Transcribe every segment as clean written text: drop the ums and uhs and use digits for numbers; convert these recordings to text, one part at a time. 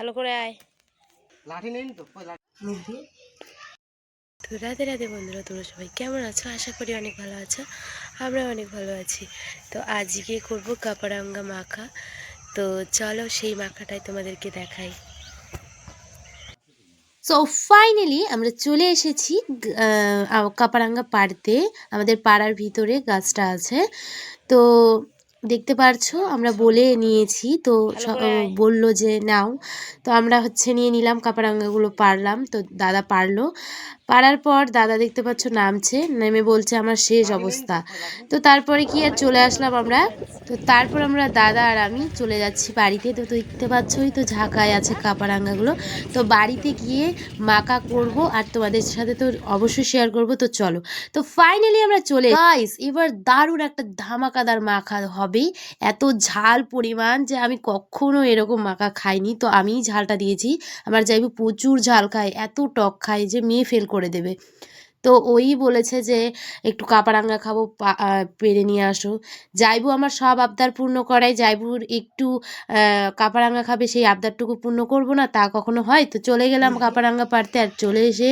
ভালো করে আয়। লাঠি নেই তো তো রাধে রাধে বন্ধুরা, তোমরা সবাই কেমন আছো? আশা করি অনেক ভালো আছো। আমরা অনেক ভালো আছি। তো আজকে করব কাপারাঙ্গা মাখা। তো চলো সেই মাখাটাই তোমাদেরকে দেখাই। সো ফাইনালি আমরা চলে এসেছি কাপারাঙ্গা পাড়তে। আমাদের পাড়ার ভিতরে গাছটা আছে। তো দেখতে পারছো আমরা বলে নিয়েছি, তো বললো যে নাও। তো আমরা নিয়ে নিলাম, কাপারাঙ্গাগুলো পারলাম। তো দাদা পারলো, পারার পর দাদা দেখতে পাচ্ছ নামছে, নেমে বলছে আমার শেষ অবস্থা। তো তারপরে কি আর চলে আসলাম আমরা। তো তারপর আমরা দাদা আর আমি চলে যাচ্ছি বাড়িতে। তো দেখতে পাচ্ছই তো ঝাঁকায় আছে কাপারাঙ্গাগুলো। তো বাড়িতে গিয়ে মাখা করব আর তোমাদের সাথে তো অবশ্যই শেয়ার করব। তো চলো, তো ফাইনালি আমরা চলে গাইস, এবার দারুণ একটা ধামাকাদার মাখা হবে। এত ঝাল পরিমাণ যে আমি কখনো এরকম মাখা খাইনি। তো আমিই ঝালটা দিয়েছি। আমার যাইবু প্রচুর ঝাল খায়, এত টক খায় যে মেয়ে ফেল করে দেবে। তো ওই বলেছে যে একটু কাপারাঙ্গা খাবো, পেরে নিয়ে আসো। যাইবু আমার সব আবদার পূর্ণ করায়, যাইবুর একটু কাপারাঙ্গা খাবে সেই আবদারটুকু পূর্ণ করব না, তা কখনো হয়? তো চলে গেলাম কাপারাঙ্গা পারতে, আর চলে এসে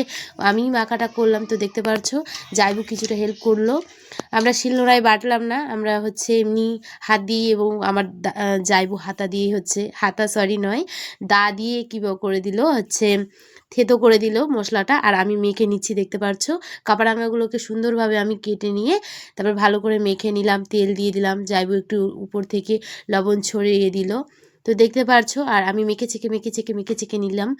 আমি মাখাটা করলাম। তো দেখতে পারছো যাইবু কিছুটা হেল্প করলো। আমরা শিলনোড়ায় বাটলাম না, আমরা এমনি হাত দিয়ে, এবং আমার যাইবু হাতা দিয়ে হাতা সরি নয়, দা দিয়ে কী করে দিল, থেতো করে দিল মশলাটা। আর আমি মেখে নিচ্ছি, দেখতে পারছো কাপারাঙ্গাগুলোকে সুন্দরভাবে আমি কেটে নিয়ে তারপর ভালো করে মেখে নিলাম, তেল দিয়ে দিলাম, যাইবু একটু উপর থেকে লবণ ছড়িয়ে দিল। তো দেখতে পারছো আর আমি মেখে চেকে নিলাম।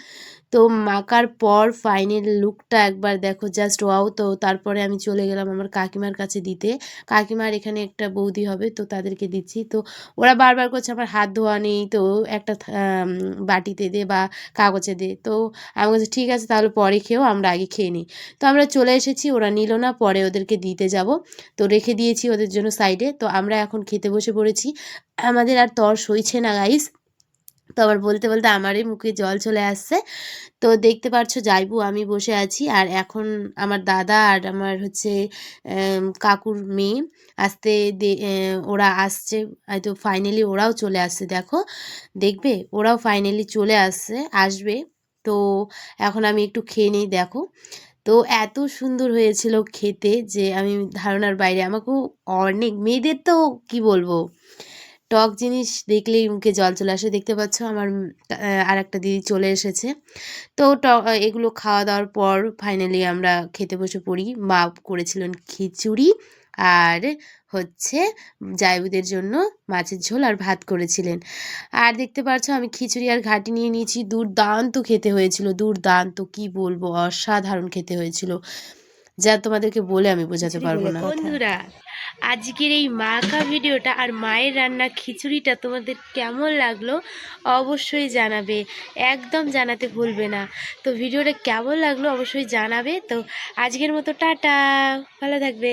তো মাখার পর ফাইনাল লুকটা একবার দেখো, জাস্ট ওয়াও। তো তারপরে আমি চলে গেলাম আমার কাকিমার কাছে দিতে। কাকিমার এখানে একটা বৌদি হবে, তো তাদেরকে দিচ্ছি। তো ওরা বারবার করছে আমার হাত ধোয়া নেই, তো একটা বাটিতে দে বা কাগজে দে। তো আমি বলছি ঠিক আছে তাহলে পরে খেয়েও, আমরা আগে খেয়ে নিই। তো আমরা চলে এসেছি, ওরা নিল না, পরে ওদেরকে দিতে যাব। তো রেখে দিয়েছি ওদের জন্য সাইডে। তো আমরা এখন খেতে বসে পড়েছি। আমাদের আর তর সইছে না গাইস। তো আবার বলতে বলতে আমারই মুখে জল চলে আসছে। তো দেখতে পারছো যাইবু আমি বসে আছি, আর এখন আমার দাদা আর আমার কাকুর মেয়ে আসতে ওরা আসছে। হয়তো ফাইনালি ওরাও চলে আসছে, দেখো দেখবে ওরাও ফাইনালি চলে আসবে। তো এখন আমি একটু খেয়ে নিই, দেখো। তো এত সুন্দর হয়েছিল খেতে যে আমি ধারণার বাইরে। আমাকেও অনেক মেয়েদের তো কি বলবো, টক জিনিস দেখলেই মুখে জল চলে আসে। দেখতে পাচ্ছ আমার আর একটা দিদি চলে এসেছে। তো এগুলো খাওয়া দাওয়ার পর ফাইনালি আমরা খেতে বসে পড়ি। মা করেছিলেন খিচুড়ি, আর জায়বুদের জন্য মাছের ঝোল আর ভাত করেছিলেন। আর দেখতে পাচ্ছ আমি খিচুড়ি আর ঘাটি নিয়ে নিয়েছি। দুর্দান্ত খেতে হয়েছিল, দুর্দান্ত, কি বলবো, অসাধারণ খেতে হয়েছিল, যা তোমাদেরকে বলে আমি বোঝাতে পারবো না। বন্ধুরা, আজকের এই মাখা ভিডিওটা আর মায়ের রান্না খিচুড়িটা তোমাদের কেমন লাগলো অবশ্যই জানাবে, একদম জানাতে ভুলবে না। তো ভিডিওটা কেমন লাগলো অবশ্যই জানাবে। তো আজকের মতো টাটা, ভালো থাকবে।